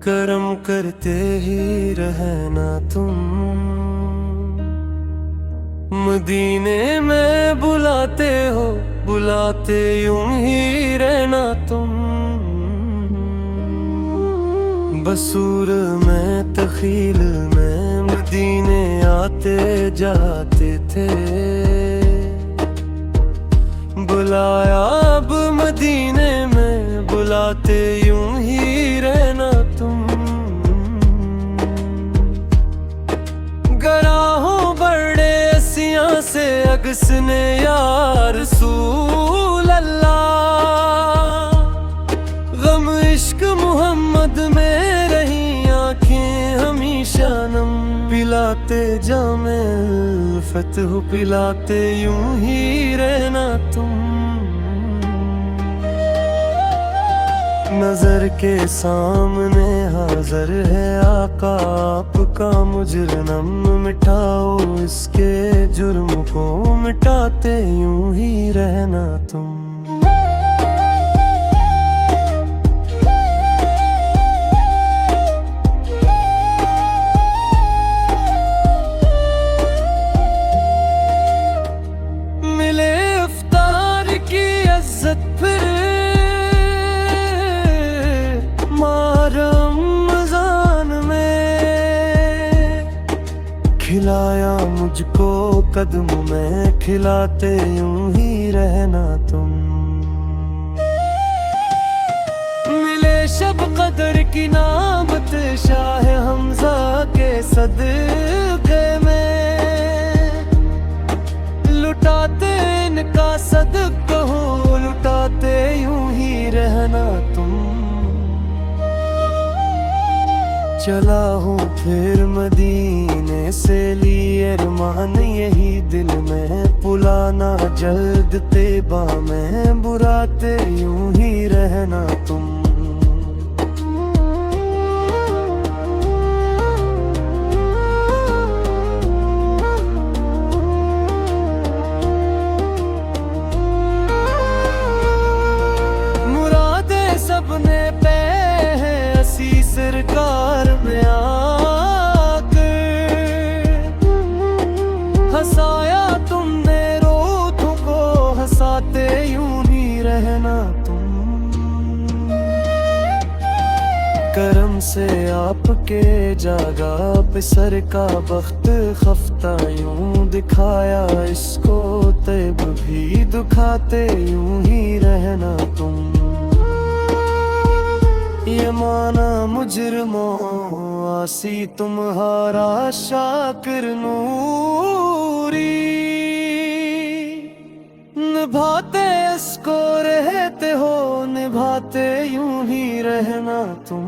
कर्म करते ही रहना तुम, मदीने में बुलाते हो, बुलाते यूं ही रहना तुम। बसूर में तखील में मदीने आते जाते थे, बुलाया अब मदीने में, बुलाते यूं ही रहना तुम। गराहों बड़े असियां से अगसने या रसूल अल्लाह, गम इश्क मोहम्मद में रही आंखें हमेशा नम। पिलाते जामे फतह, पिलाते यूं ही रहना तुम। नजर के सामने हाजिर है आका आपका मुजरनम, मिटाओ इसके जुर्म को, मिटाते यूं ही रहना तुम। मिले इफ्तार की इज्जत फिर रमज़ान में, खिलाया मुझको कदम में, खिलाते यूं ही रहना तुम। मिले शब कदर की नामत शाह हमजा के सदक़े में, लुटाते इनका सदक़ा हो, लुटाते यूं ही रहना तुम। चला हूँ फिर मदीने से लिए अरमान यही दिल में, पुलाना जल्द तेबा में, बुराते यूं ही रहना तुम। मुरादे सबने पे है असी सरकार में आकर, हंसाया तुमने रोतों को, हंसाते यूं ही रहना तुम। करम से आपके जागा पे सर का बख्त खफ्ता यूं दिखाया इसको, तैब भी दुखाते यूं ही रहना तुम। ये माना मुजरमो आसी तुम्हारा शाकिर नूरी, निभाते इसको रहते हो, निभाते यूं ही रहना तुम।